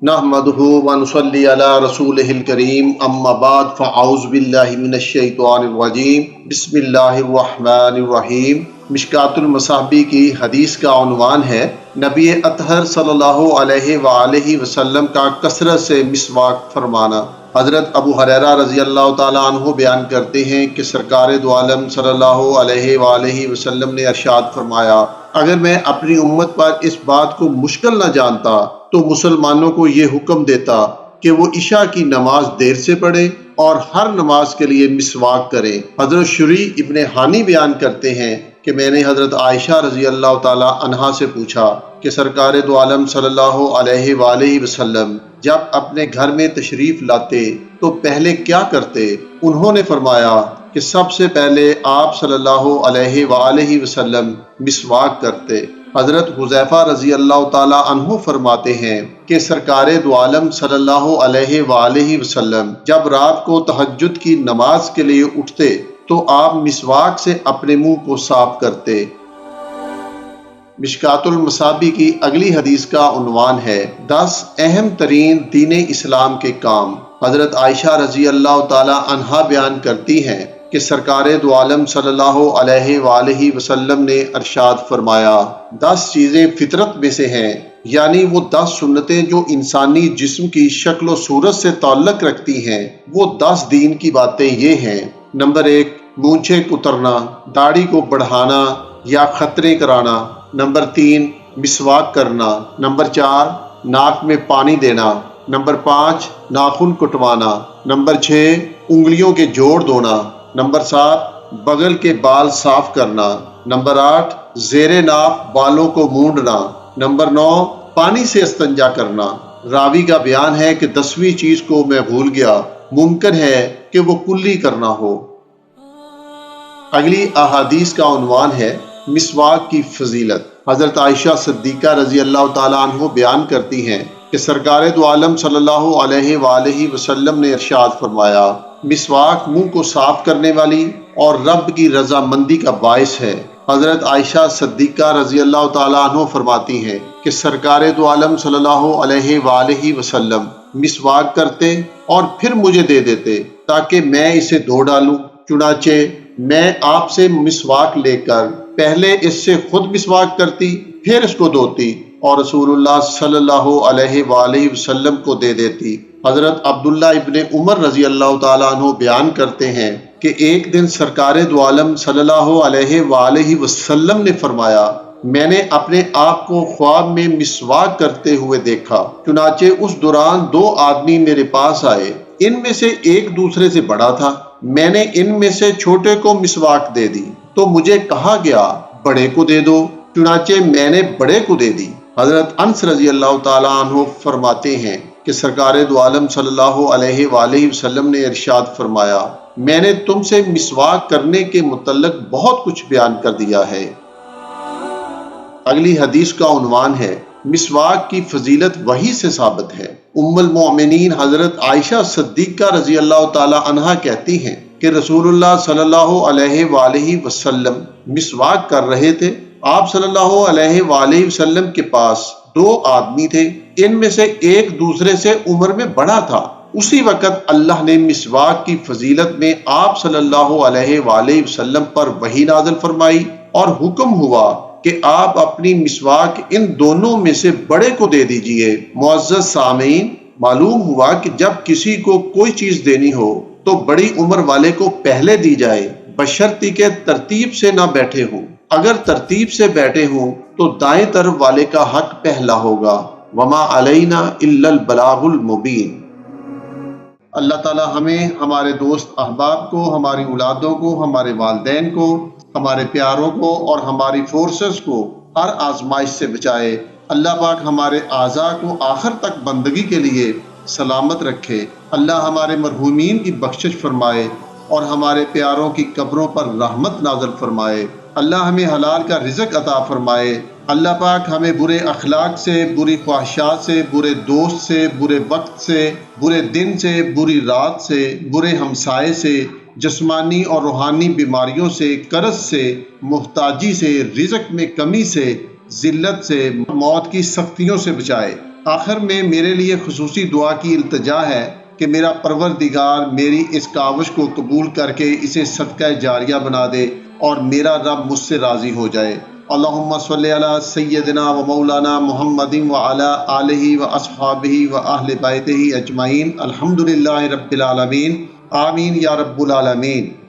نحمدہ ونصلی علی رسولہ الکریم، اما بعد فاعوذ باللہ من الشیطان الرجیم، بسم اللہ الرحمن الرحیم۔ مشکوٰۃ المصابیح کی حدیث کا عنوان ہے نبی اطہر صلی اللہ علیہ وآلہ وسلم کا کثرت سے مسواک فرمانا۔ حضرت ابو ہریرہ رضی اللہ تعالیٰ عنہ بیان کرتے ہیں کہ سرکار دو عالم صلی اللہ علیہ وآلہ وسلم نے ارشاد فرمایا، اگر میں اپنی امت پر اس بات کو مشکل نہ جانتا تو مسلمانوں کو یہ حکم دیتا کہ وہ عشاء کی نماز دیر سے پڑھے اور ہر نماز کے لیے مسواک کریں۔ حضرت شریح ابن ہانی بیان کرتے ہیں کہ میں نے حضرت عائشہ رضی اللہ تعالی عنہا سے پوچھا کہ سرکار دو عالم صلی اللہ علیہ وآلہ وسلم جب اپنے گھر میں تشریف لاتے تو پہلے کیا کرتے؟ انہوں نے فرمایا کہ سب سے پہلے آپ صلی اللہ علیہ وآلہ وسلم مسواک کرتے۔ حضرت حذیفہ رضی اللہ تعالی عنہ فرماتے ہیں کہ سرکار دو عالم صلی اللہ علیہ وآلہ وسلم جب رات کو تہجد کی نماز کے لیے اٹھتے تو آپ مسواک سے اپنے منہ کو صاف کرتے۔ مشکوٰۃ المصابیح کی اگلی حدیث کا عنوان ہے 10 اہم ترین دین اسلام کے کام۔ حضرت عائشہ رضی اللہ تعالی عنہا بیان کرتی ہیں کہ سرکار دو عالم صلی اللہ علیہ وآلہ وسلم نے ارشاد فرمایا، 10 چیزیں فطرت میں سے ہیں، یعنی وہ 10 سنتیں جو انسانی جسم کی شکل و صورت سے تعلق رکھتی ہیں۔ وہ 10 دین کی باتیں یہ ہیں: نمبر 1، مونچھیں کترنا، داڑھی کو بڑھانا یا خطرے کرانا۔ نمبر 3، مسواک کرنا۔ نمبر 4، ناک میں پانی دینا۔ نمبر 5، ناخن کٹوانا۔ نمبر 6، انگلیوں کے جوڑ دھونا۔ نمبر 7، بغل کے بال صاف کرنا۔ نمبر 8، زیر ناف بالوں کو مونڈنا۔ نمبر 9، پانی سے استنجا کرنا۔ راوی کا بیان ہے کہ 10ویں چیز کو میں بھول گیا، ممکن ہے کہ وہ کلی کرنا ہو۔ اگلی احادیث کا عنوان ہے مسواک کی فضیلت۔ حضرت عائشہ صدیقہ رضی اللہ تعالیٰ عنہ بیان کرتی ہیں کہ سرکار دو عالم صلی اللہ علیہ وآلہ وسلم نے ارشاد فرمایا، مسواک منہ کو صاف کرنے والی اور رب کی رضامندی کا باعث ہے۔ حضرت عائشہ صدیقہ رضی اللہ تعالیٰ عنہ فرماتی ہیں کہ سرکار دو عالم صلی اللہ علیہ وآلہ وسلم مسواک کرتے اور پھر مجھے دے دیتے تاکہ میں اسے دھو ڈالوں۔ چنانچہ میں آپ سے مسواک لے کر پہلے اس سے خود مسواک کرتی، پھر اس کو دھوتی اور رسول اللہ صلی اللہ علیہ وآلہ وسلم کو دے دیتی۔ حضرت عبداللہ ابن عمر رضی اللہ تعالیٰ عنہ بیان کرتے ہیں کہ ایک دن سرکار دو عالم صلی اللہ علیہ وآلہ وسلم نے فرمایا، میں نے اپنے آپ کو خواب میں مسواک کرتے ہوئے دیکھا۔ چنانچہ اس دوران 2 آدمی میرے پاس آئے، ان میں سے ایک دوسرے سے بڑا تھا۔ میں نے ان میں سے چھوٹے کو مسواک دے دی تو مجھے کہا گیا بڑے کو دے دو، چنانچہ میں نے بڑے کو دے دی۔ حضرت انس رضی اللہ تعالیٰ عنہ فرماتے ہیں کہ سرکار دو عالم صلی اللہ علیہ وآلہ وسلم نے ارشاد فرمایا، میں نے تم سے مسواک کرنے کے متعلق بہت کچھ بیان کر دیا ہے۔ اگلی حدیث کا عنوان ہے مسواک کی فضیلت وحی سے ثابت ہے۔ ام المؤمنین حضرت عائشہ صدیقہ رضی اللہ تعالی عنہا کہتی ہیں کہ رسول اللہ صلی اللہ علیہ وآلہ وسلم مسواک کر رہے تھے۔ آپ صلی اللہ علیہ وآلہ وسلم کے پاس 2 آدمی تھے، ان میں سے ایک دوسرے سے عمر میں بڑا تھا۔ اسی وقت اللہ نے مسواک کی فضیلت میں آپ صلی اللہ علیہ وآلہ وسلم پر وحی نازل فرمائی اور حکم ہوا کہ آپ اپنی مسواک ان دونوں میں سے بڑے کو دے دیجئے۔ معزز سامعین، معلوم ہوا کہ جب کسی کو کوئی چیز دینی ہو تو بڑی عمر والے کو پہلے دی جائے، بشرطی کہ ترتیب سے نہ بیٹھے ہوں۔ اگر ترتیب سے بیٹھے ہوں تو دائیں طرف والے کا حق پہلا ہوگا۔ وما علینا الا البلاغ المبین۔ اللہ تعالی ہمیں، ہمارے دوست احباب کو، ہماری اولادوں کو، ہمارے والدین کو، ہمارے پیاروں کو اور ہماری فورسز کو ہر آزمائش سے بچائے۔ اللہ پاک ہمارے اعضاء کو آخر تک بندگی کے لیے سلامت رکھے۔ اللہ ہمارے مرحومین کی بخشش فرمائے اور ہمارے پیاروں کی قبروں پر رحمت نازل فرمائے۔ اللہ ہمیں حلال کا رزق عطا فرمائے۔ اللہ پاک ہمیں برے اخلاق سے، بری خواہشات سے، برے دوست سے، برے وقت سے، برے دن سے، بری رات سے، برے ہمسائے سے، جسمانی اور روحانی بیماریوں سے، قرض سے، محتاجی سے، رزق میں کمی سے، ذلت سے، موت کی سختیوں سے بچائے۔ آخر میں میرے لیے خصوصی دعا کی التجا ہے کہ میرا پروردگار میری اس کاوش کو قبول کر کے اسے صدقہ جاریہ بنا دے اور میرا رب مجھ سے راضی ہو جائے۔ اللہم صلی علی سیدنا و مولانا محمد و علی آلہ و اصحابہ و اہل بیتہ اجمعین، الحمدللہ رب العالمین، آمین یا رب العالمین۔